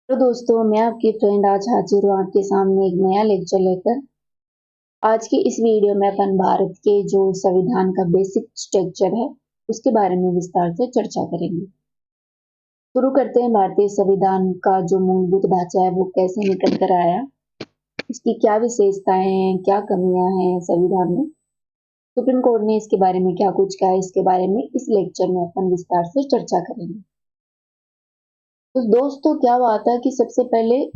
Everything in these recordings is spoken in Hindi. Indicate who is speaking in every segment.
Speaker 1: तो दोस्तों, मैं आपकी फ्रेंड आज हाजिर हूँ आपके सामने एक नया लेक्चर लेकर। आज की इस वीडियो में अपन भारत के जो संविधान का बेसिक स्ट्रक्चर है उसके बारे में विस्तार से चर्चा करेंगे। शुरू करते हैं। भारतीय संविधान का जो मूलभूत ढांचा है वो कैसे निकल कर आया, इसकी क्या विशेषताएं हैं, क्या कमियां हैं संविधान में, सुप्रीम कोर्ट ने इसके बारे में क्या कुछ कहा, इसके बारे में इस लेक्चर में अपन विस्तार से चर्चा करेंगे। तो दोस्तों, क्या बात है कि सबसे पहले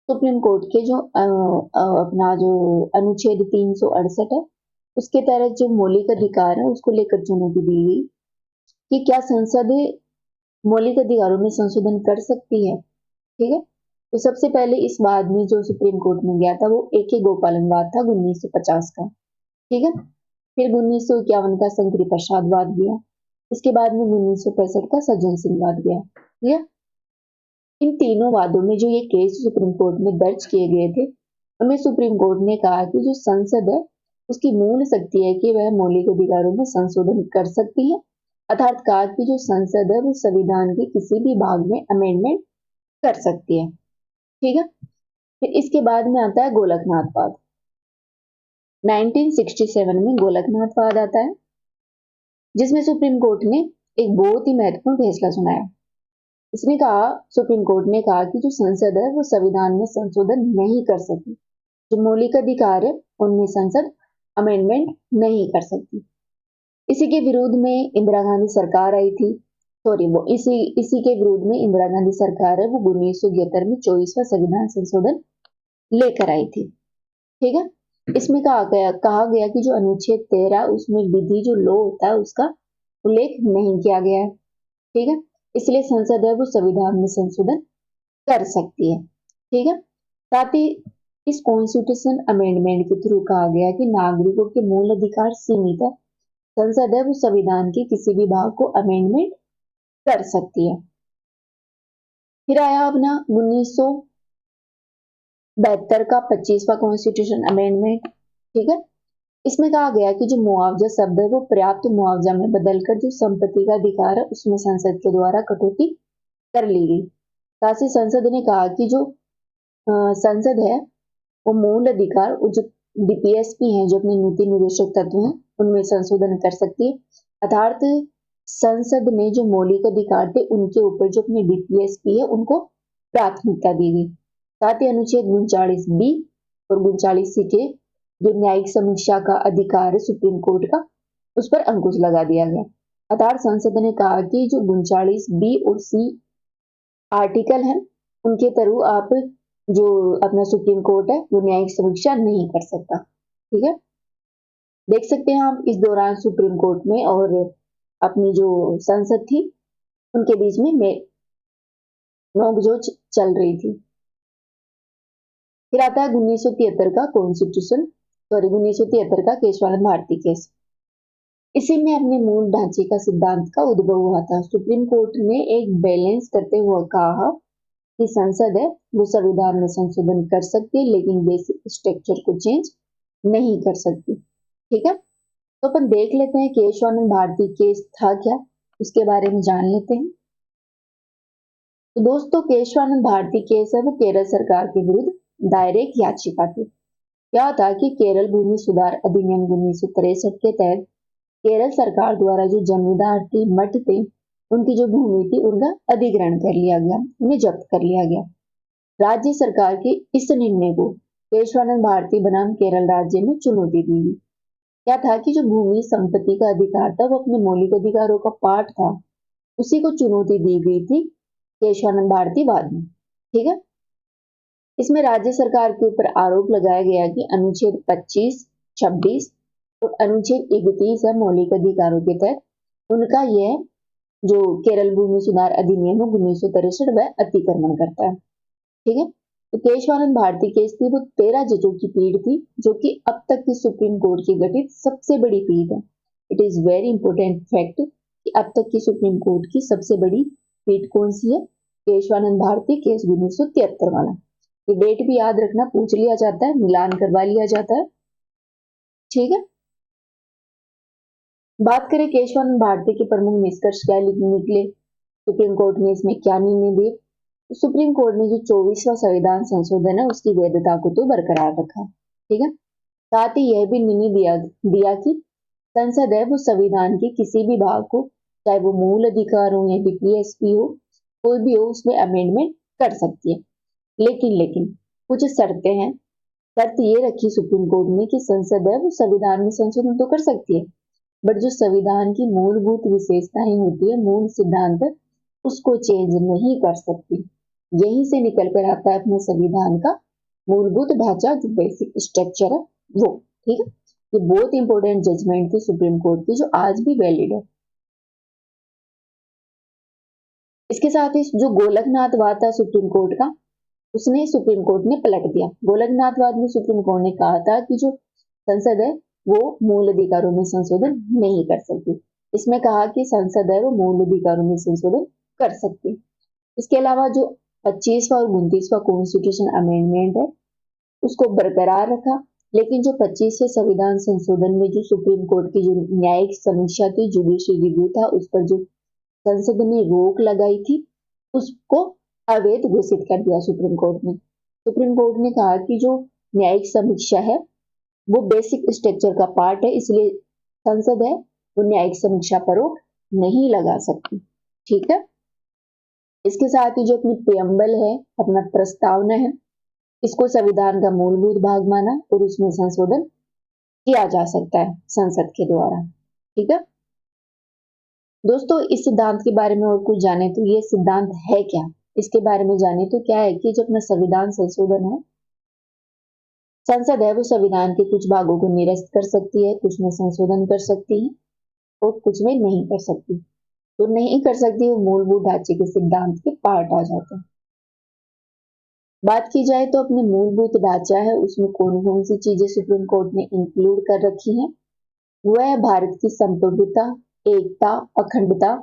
Speaker 1: सुप्रीम कोर्ट के जो अपना जो अनुच्छेद 368 है उसके तहत जो मौलिक अधिकार है उसको लेकर चुनौती दी गई कि क्या संसद मौलिक अधिकारों में संशोधन कर सकती है। ठीक है। तो सबसे पहले इस वाद में जो सुप्रीम कोर्ट में गया था वो AK गोपालन वाद था 1950 का। ठीक है। फिर 1951 का शंकरी प्रसाद वाद गया। इसके बाद में 1965 का सज्जन सिंह वाद गया। ठीक है। इन तीनों वादों में जो ये केस सुप्रीम कोर्ट में दर्ज किए गए थे उनमें सुप्रीम कोर्ट ने कहा कि जो संसद है उसकी मूल शक्ति है कि वह मौलिक अधिकारों में संशोधन कर सकती है। अर्थात कहा कि जो संसद है वो संविधान के किसी भी भाग में अमेंडमेंट कर सकती है। ठीक है। फिर इसके बाद में आता है गोलकनाथ वाद। 1967 में गोलकनाथ वाद आता है जिसमें सुप्रीम कोर्ट ने एक बहुत ही महत्वपूर्ण फैसला सुनाया। इसने कहा, सुप्रीम कोर्ट ने कहा कि जो संसद है वो संविधान में संशोधन नहीं कर सकती। जो मौलिक अधिकार है उनमें संसद अमेंडमेंट नहीं कर सकती। इसी के विरोध में इंदिरा गांधी सरकार आई थी। सॉरी, वो इसी इसी के विरोध में इंदिरा गांधी सरकार है वो 1973 में 24वां संविधान संशोधन लेकर आई थी। ठीक है। इसमें कहा गया कि जो अनुच्छेद 13 उसमें विधि जो लॉ होता है उसका उल्लेख नहीं किया गया है। ठीक है। इसलिए संसद है वो संविधान में संशोधन कर सकती है। ठीक है। साथ ही इस कॉन्स्टिट्यूशन अमेंडमेंट के थ्रू कहा गया कि नागरिकों के मूल अधिकार सीमित है। संसद है वो संविधान के किसी भी भाग को अमेंडमेंट कर सकती है। फिर आया अपना 1972 का 25वां कॉन्स्टिट्यूशन अमेंडमेंट। ठीक है। इसमें कहा गया कि जो मुआवजा शब्द है वो पर्याप्त मुआवजा में बदलकर जो संपत्ति का अधिकार है उसमें संसद के द्वारा कटौती कर ली गई। साथ ही संसद ने कहा कि जो संसद है वो मूल अधिकार जो DPSP हैं जो अपने नीति निर्देशक तत्व हैं उनमें संशोधन कर सकती है। अर्थात संसद ने जो मौलिक अधिकार थे उनके ऊपर जो अपने DPSP है उनको प्राथमिकता दी गई। साथ ही अनुच्छेद 39B और 39C के जो न्यायिक समीक्षा का अधिकार है सुप्रीम कोर्ट का उस पर अंकुश लगा दिया गया। अर्थात संसद ने कहा कि जो 39B और C आर्टिकल है उनके थ्रू आप जो अपना सुप्रीम कोर्ट है वो न्यायिक समीक्षा नहीं कर सकता। ठीक है। देख सकते हैं हम इस दौरान सुप्रीम कोर्ट में और अपनी जो संसद थी उनके बीच में नोकझोंक चल रही थी। फिर आता है 1973 का कॉन्स्टिट्यूशन, सॉरी 1973 का केशवानंद भारती केस। इसी में अपने मूल ढांचे का सिद्धांत का उद्भव हुआ था। सुप्रीम कोर्ट ने एक बैलेंस करते हुए कहा कि संसद है वो संविधान में संशोधन कर सकती है लेकिन बेसिक स्ट्रक्चर को चेंज नहीं कर सकती। ठीक है। तो अपन देख लेते हैं केशवानंद भारती केस था क्या, उसके बारे में जान लेते हैं। तो दोस्तों, केशवानंद भारती केस है वो केरल सरकार के विरुद्ध दायर एक याचिका थी। क्या था कि केरल भूमि सुधार अधिनियम 1963 के तहत केरल सरकार द्वारा जो जमींदार थे, मठ थे, उनकी जो भूमि थी उनका अधिग्रहण कर लिया गया, उन्हें जब्त कर लिया गया। राज्य सरकार के इस निर्णय को केशवानंद भारती बनाम केरल राज्य में चुनौती दी गई। क्या था कि जो भूमि संपत्ति का अधिकार था वो अपने मौलिक अधिकारों का पार्ट था, उसी को चुनौती दी गई थी केशवानंद भारती वाद में। ठीक है। इसमें राज्य सरकार के ऊपर आरोप लगाया गया कि अनुच्छेद 25, 26 और अनुच्छेद 31 है मौलिक अधिकारों के तहत उनका यह जो केरल भूमि सुधार अधिनियम 1963 वह अतिक्रमण करता है। ठीक है। तो केशवानंद भारती केस थी वो 13 जजों की पीठ थी जो कि अब तक की सुप्रीम कोर्ट की गठित सबसे बड़ी पीठ है। It is very important fact कि अब तक की सुप्रीम कोर्ट की सबसे बड़ी पीठ कौन सी है? केशवानंद भारती केस 1973 वाला। ये डेट भी याद रखना, पूछ लिया जाता है, मिलान करवा लिया जाता है। ठीक है। बात करें केशवानंद भारती के प्रमुख निष्कर्ष क्या निकले, सुप्रीम कोर्ट ने इसमें क्या निर्णय दिए। सुप्रीम कोर्ट ने जो 24वां संविधान संशोधन है उसकी वैधता को तो बरकरार रखा, ठीक है। साथ ही यह भी निर्णय दिया कि संसद है वो संविधान के किसी भी भाग को, चाहे वो मूल अधिकार हो या डीपीएसपी हो, कोई भी हो, उसमें अमेंडमेंट कर सकती है। लेकिन कुछ शर्तें हैं। शर्त ये रखी सुप्रीम कोर्ट ने कि संसद है वो संविधान में संशोधन तो कर सकती है, बट जो संविधान की मूलभूत विशेषताएं होती है, मूल सिद्धांत, उसको चेंज नहीं कर सकती। यहीं से निकल कर आता है अपने संविधान का मूलभूत ढांचा, जो बेसिक स्ट्रक्चर है वो, ठीक है। ये बहुत इंपॉर्टेंट जजमेंट थी सुप्रीम कोर्ट की, जो आज भी वैलिड है। इसके साथ ही जो गोलकनाथवाद था सुप्रीम कोर्ट का, उसने सुप्रीम कोर्ट ने पलट दिया। गोलकनाथवाद में सुप्रीम कोर्ट ने कहा था कि जो संसद है वो मूल अधिकारों में संशोधन नहीं कर सकती। इसमें कहा कि संसद है वो मूल अधिकारों में संशोधन कर सकती। इसके अलावा जो 25वां और 29वां कॉन्स्टिट्यूशन अमेंडमेंट है उसको बरकरार रखा, लेकिन जो 25वें संविधान संशोधन में जो सुप्रीम कोर्ट की जो न्यायिक समीक्षा थी, जुडिशियल रिव्यू था, उस पर जो संसद ने रोक लगाई थी, उसको अवैध घोषित कर दिया सुप्रीम कोर्ट ने। सुप्रीम कोर्ट ने कहा कि जो न्यायिक समीक्षा है वो बेसिक स्ट्रक्चर का पार्ट है, इसलिए संसद है वो न्यायिक समीक्षा पर रोक नहीं लगा सकती, ठीक है। इसके साथ ही जो अपनी प्रियम्बल है, अपना प्रस्तावना है, इसको संविधान का मूलभूत भाग माना और उसमें संशोधन किया जा सकता है संसद के द्वारा, ठीक है। दोस्तों, इस सिद्धांत के बारे में और कुछ जाने तो ये सिद्धांत है क्या, इसके बारे में जाने तो क्या है कि जब अपना संविधान संशोधन है, संसद है वो संविधान के कुछ भागों को निरस्त कर सकती है, कुछ में संशोधन कर सकती है और कुछ में नहीं कर सकती। तो नहीं कर सकती वो मूलभूत ढांचे के सिद्धांत के पार्ट आ जाते हैं। बात की जाए तो अपने मूलभूत ढांचा है उसमें कौन कौन सी चीजें सुप्रीम कोर्ट ने इंक्लूड कर रखी हैं। वह है भारत की संप्रभुता, एकता, अखंडता,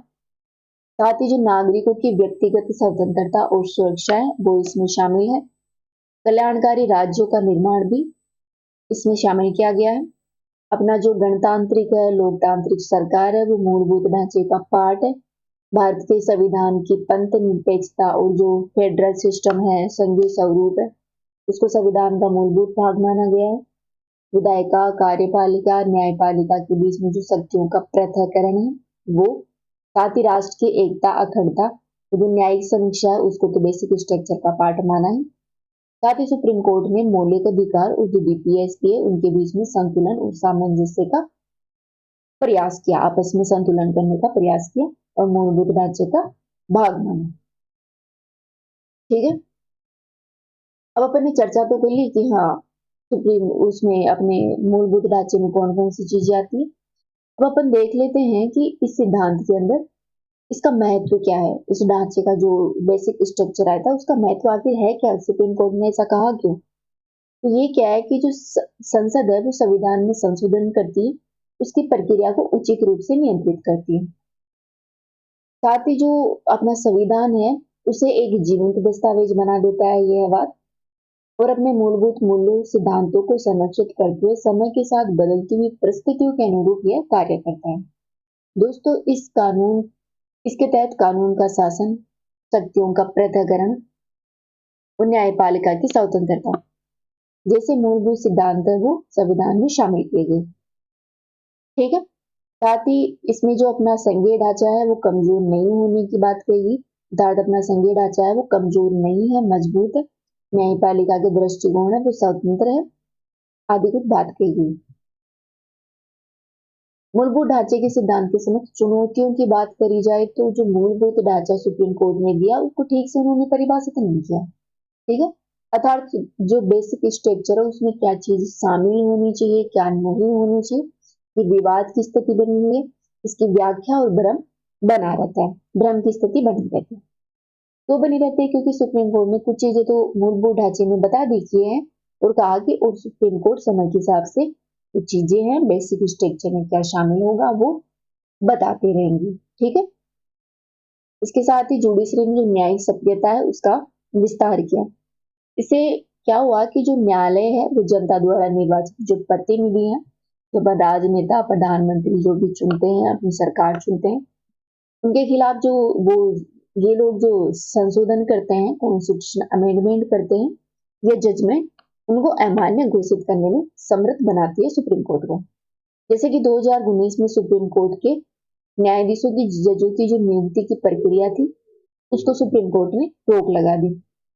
Speaker 1: साथ ही जो नागरिकों की व्यक्तिगत स्वतंत्रता और सुरक्षा है वो इसमें शामिल है। कल्याणकारी राज्यों का निर्माण भी इसमें शामिल किया गया है। अपना जो गणतांत्रिक है, लोकतांत्रिक सरकार है, वो मूलभूत ढांचे का पार्ट है। भारत के संविधान की पंथ निरपेक्षता और जो फेडरल सिस्टम है, संघीय स्वरूप है, उसको संविधान का मूलभूत भाग माना गया है। विधायिका, कार्यपालिका, न्यायपालिका के बीच में जो शक्तियों का पृथक्करण है वो, साथ ही राष्ट्र की एकता, अखंडता, जो न्यायिक समीक्षा है उसको तो बेसिक स्ट्रक्चर का पार्ट माना है। साथ ही सुप्रीम कोर्ट ने मौलिक अधिकार और जो डीपीएसपी है उनके बीच में संतुलन और सामंजस्य का प्रयास किया, आपस में संतुलन करने का प्रयास किया और मूलभूत ढांचे का भाग माना, ठीक है। अब अपन ने चर्चा तो कर ली कि हाँ सुप्रीम उसमें अपने मूलभूत ढांचे में कौन कौन सी चीजें आती है। अब अपन देख लेते हैं कि इस सिद्धांत के अंदर इसका महत्व क्या है, इस ढांचे का जो बेसिक स्ट्रक्चर आया था उसका महत्व आखिर है क्या, सुप्रीम कोर्ट ने ऐसा कहा क्यों। तो ये क्या है कि जो संसद है वो संविधान में संशोधन करती है, उसकी प्रक्रिया को उचित रूप से नियंत्रित करती है। साथ ही जो अपना संविधान है उसे एक जीवंत दस्तावेज बना देता है यह बात, और अपने मूलभूत मूल्यों, सिद्धांतों को संरक्षित करते हुए समय के साथ बदलती हुई परिस्थितियों के अनुरूप यह कार्य करता है। दोस्तों, इसके तहत कानून का शासन, शक्तियों का पृथक्करण और न्यायपालिका की स्वतंत्रता जैसे मूलभूत सिद्धांत है वो संविधान में शामिल किए गए, ठीक है। साथ ही इसमें जो अपना संघीय ढांचा है वो कमजोर नहीं होने की बात कही, अर्थात अपना संघीय ढांचा है वो कमजोर नहीं है, मजबूत है। न्यायपालिका के दृष्टिकोण है वो स्वतंत्र है, आदि कुछ बात कही गई। मूलभूत ढांचे के सिद्धांत के समक्ष चुनौतियों की बात करी जाए तो जो मूलभूत ढांचा सुप्रीम कोर्ट ने दिया उसको ठीक से उन्होंने परिभाषित नहीं किया, ठीक है। अर्थात जो बेसिक स्ट्रक्चर है उसमें क्या चीज शामिल होनी चाहिए, क्या नहीं होनी चाहिए, ये विवाद की स्थिति बनी हुई है, इसकी व्याख्या और भ्रम बना रहता है, भ्रम की स्थिति बनी रहती है। तो बनी रहती है क्योंकि सुप्रीम कोर्ट ने कुछ चीजें तो मूलभूत ढांचे में बता दी है और कहा कि और सुप्रीम कोर्ट समय के हिसाब से कुछ चीजें हैं बेसिक स्ट्रक्चर में क्या शामिल होगा वो बताते रहेंगी, ठीक है। इसके साथ ही जुडिशरी में जो न्यायिक सभ्यता है उसका विस्तार किया। इससे क्या हुआ कि जो न्यायालय है वो जनता द्वारा निर्वाचित जो प्रतिनिधि है, तो राजनेता, प्रधानमंत्री जो भी चुनते हैं, अपनी सरकार चुनते हैं, उनके खिलाफ जो वो ये लोग जो संशोधन करते हैं, कॉन्स्टिट्यूशन अमेंडमेंट करते हैं, ये जजमेंट उनको अमान्य घोषित करने में समर्थ बनाती है सुप्रीम कोर्ट को। जैसे कि 2019 में सुप्रीम कोर्ट के न्यायाधीशों की जजों की जो नियुक्ति की प्रक्रिया थी, उसको सुप्रीम कोर्ट ने रोक लगा दी।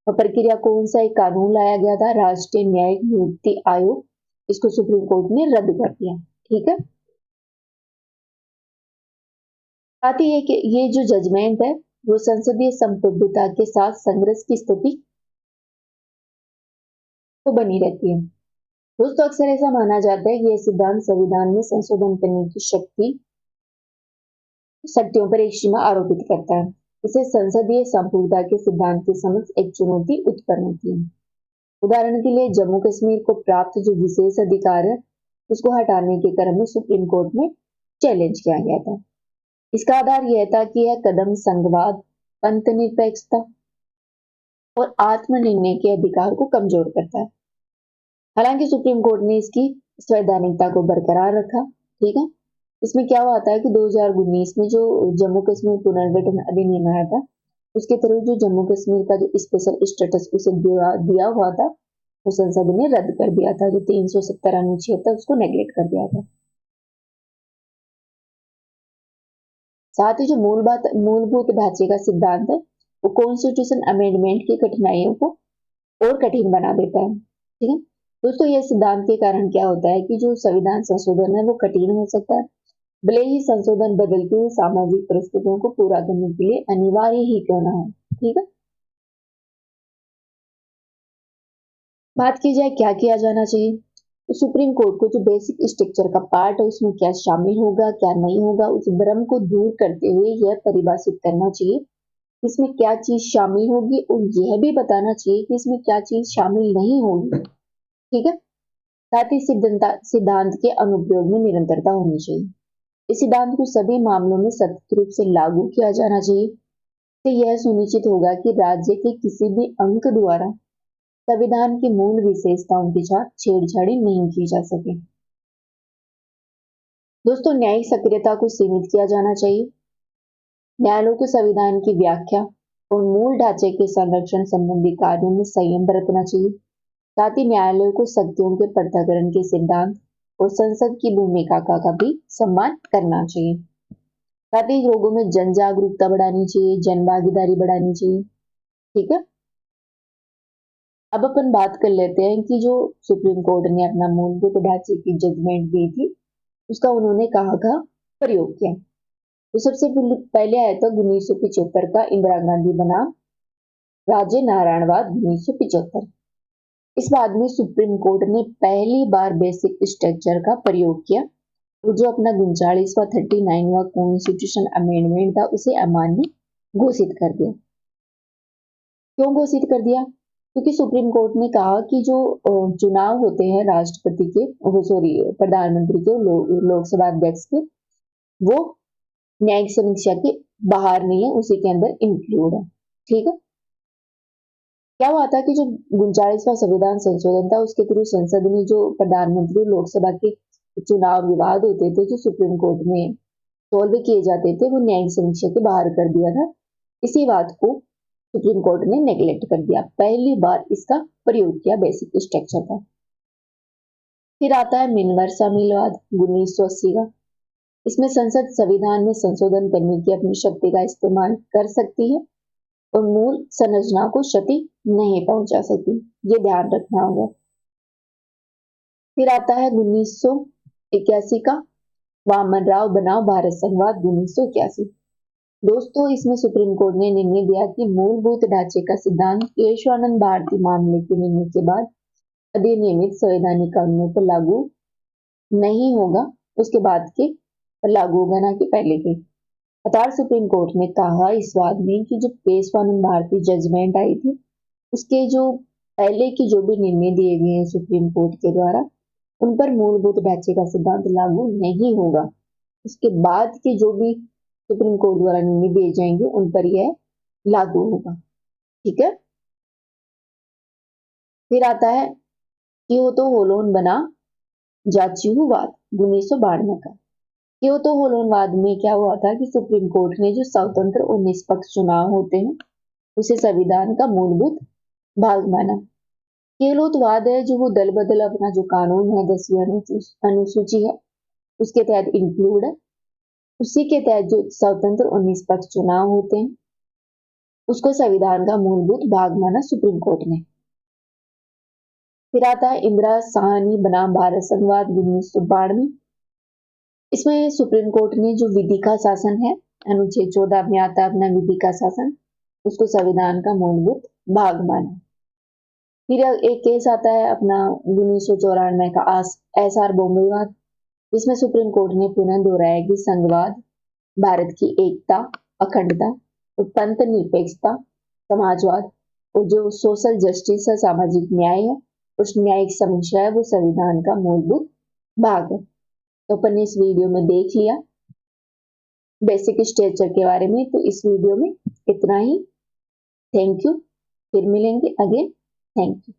Speaker 1: और प्रक्रिया कौन सा एक कानून लाया गया था, राष्ट्रीय न्यायिक नियुक्ति आयोग, इसको सुप्रीम कोर्ट ने रद्द कर दिया। ठीक है, साथ ही ये जो जजमेंट है वो संसदीय संप्रभुता के साथ संघर्ष की स्थिति तो बनी रहती है। दोस्तों, अक्सर ऐसा माना जाता है कि यह सिद्धांत संविधान में संशोधन करने की शक्तियों पर एक सीमा आरोपित करता है। इसे संसदीय संप्रभुता के सिद्धांत के समक्ष एक चुनौती उत्पन्न होती है। उदाहरण के लिए जम्मू कश्मीर को प्राप्त जो विशेष अधिकार है उसको हटाने के क्रम में सुप्रीम कोर्ट में चैलेंज किया गया था। इसका आधार यह था कि यह कदम संघवाद, पंथ निरपेक्षता और आत्मनिर्णय के अधिकार को कमजोर करता है। हालांकि सुप्रीम कोर्ट ने इसकी संवैधानिकता को बरकरार रखा। ठीक है, इसमें क्या हुआ था कि 2019 में जो जम्मू कश्मीर पुनर्गठन अधिनियम आया था, उसके थ्रू जो जम्मू कश्मीर का जो स्पेशल स्टेटस उसे दिया हुआ था, वो संसद ने रद्द कर दिया था। जो 370 अनुच्छेद था उसको नेग्लेक्ट कर दिया था। साथ ही जो मूलभूत ढांचे का सिद्धांत है वो कॉन्स्टिट्यूशन अमेंडमेंट की कठिनाइयों को और कठिन बना देता है। ठीक है दोस्तों, यह सिद्धांत के कारण क्या होता है कि जो संविधान संशोधन है वो कठिन हो सकता है, भले ही संशोधन बदलती हुई सामाजिक परिस्थितियों को पूरा करने के लिए अनिवार्य ही क्यों ना हो। ठीक है, बात की जाए क्या किया जाना चाहिए, तो सुप्रीम कोर्ट को जो बेसिक स्ट्रक्चर का पार्ट है उसमें क्या शामिल होगा क्या नहीं होगा, उस भ्रम को दूर करते हुए यह परिभाषित करना चाहिए इसमें क्या चीज शामिल होगी और यह भी बताना चाहिए कि इसमें क्या चीज शामिल नहीं होगी। ठीक है, साथ ही सिद्धांत के अनुप्रयोग में निरंतरता होनी चाहिए। इस सिद्धांत को सभी मामलों में सतत रूप से लागू किया जाना चाहिए। तो यह सुनिश्चित होगा कि राज्य के किसी भी अंग द्वारा संविधान की मूल विशेषताओं के साथ छेड़छाड़ी नहीं की जा सके। दोस्तों, न्यायिक सक्रियता को सीमित किया जाना चाहिए। न्यायालयों को संविधान की व्याख्या और मूल ढांचे के संरक्षण संबंधी कार्यों में संयम बरतना चाहिए। साथ ही न्यायालयों को शक्तियों के पृथक्करण के सिद्धांत और संसद की भूमिका का भी सम्मान करना चाहिए। साथ ही लोगों में जन जागरूकता बढ़ानी चाहिए, जन भागीदारी बढ़ानी चाहिए। ठीक है, अब अपन बात कर लेते हैं कि जो सुप्रीम कोर्ट ने अपना मूलभूत ढांचे की जजमेंट दी थी उसका उन्होंने कहाँ प्रयोग किया। तो सबसे पहले आया था 1975 का इंदिरा गांधी बनाम राज्य नारायणवाद 1975। इस बाद में सुप्रीम कोर्ट ने पहली बार बेसिक स्ट्रक्चर का प्रयोग किया और जो अपना 39वां 39वां कॉन्स्टिट्यूशन अमेंडमेंट था उसे अमान्य घोषित कर दिया। क्यों घोषित कर दिया? क्योंकि सुप्रीम कोर्ट ने कहा कि जो चुनाव होते हैं राष्ट्रपति के, सॉरी प्रधानमंत्री के, लोकसभा अध्यक्ष के, वो न्यायिक समीक्षा के बाहर नहीं है, उसी के अंदर इंक्लूड है। ठीक है, क्या हुआ था कि जो 39वां संविधान संशोधन था उसके थ्रू संसद में जो प्रधानमंत्री लोकसभा के चुनाव विवाद होते थे जो सुप्रीम कोर्ट में सॉल्व किए जाते थे वो न्यायिक समीक्षा के बाहर कर दिया था। इसी बात को सुप्रीम कोर्ट ने नेग्लेक्ट कर दिया, पहली बार इसका प्रयोग किया बेसिक स्ट्रक्चर का। फिर आता है मिनवर्सा मिलवाद 1980 का। इसमें संसद संविधान में संशोधन करने की अपनी शक्ति का इस्तेमाल कर सकती है और मूल संरचना को क्षति नहीं पहुंचा सकती, ये ध्यान रखना होगा। फिर आता है 1981 का वामन राव बनाम भारत संघवाद 1981। दोस्तों, इसमें सुप्रीम कोर्ट ने निर्णय दिया कि मूलभूत ढांचे का सिद्धांत केशवानंद भारती मामले के निर्णय के बाद अधिनियमित संवैधानिक कानूनों पर लागू नहीं होगा, उसके बाद के पर लागू होगा, ना कि पहले के। अतः सुप्रीम कोर्ट ने कहा इस बात में कि जो केशवानंद भारती जजमेंट आई थी उसके जो पहले की जो भी निर्णय दिए गए हैं सुप्रीम कोर्ट के द्वारा उन पर मूलभूत ढांचे का सिद्धांत लागू नहीं होगा। उसके बाद के जो भी सुप्रीम कोर्ट द्वारा निर्णय दिए जाएंगे उन पर यह लागू होगा। ठीक है, फिर आता है क्योतो होलोन बना जाचीहुवाद 1992 का। क्योतो होलोनवाद में क्या हुआ था कि सुप्रीम कोर्ट ने जो स्वतंत्र और निष्पक्ष चुनाव होते हैं उसे संविधान का मूलभूत भाग माना। केलोतवाद है जो वो दल बदल अपना जो कानून है 10वीं अनुसूची है उसके तहत इंक्लूड है, उसी के तहत जो स्वतंत्र और निष्पक्ष चुनाव होते हैं उसको संविधान का मूलभूत भाग माना सुप्रीम कोर्ट ने। फिर आता है इंदिरा साहनी बनाम भारत संघवाद 1992। इसमें सुप्रीम कोर्ट ने जो विधि का शासन है अनुच्छेद 14 में आता है अपना विधि का शासन, उसको संविधान का मूलभूत भाग माना। फिर एक केस आता है अपना 1994 का SR बोमल, जिसमें सुप्रीम कोर्ट ने पुनः दोहराया कि संघवाद भारत की एकता, अखंडता और पंथ निरपेक्षता, समाजवाद और जो सोशल जस्टिस है, सामाजिक न्याय है, उस न्यायिक समीक्षा है वो संविधान का मूलभूत भाग है। तो अपन ने इस वीडियो में देख लिया बेसिक स्ट्रक्चर के बारे में, तो इस वीडियो में इतना ही। थैंक यू, फिर मिलेंगे अगेन। Thank you.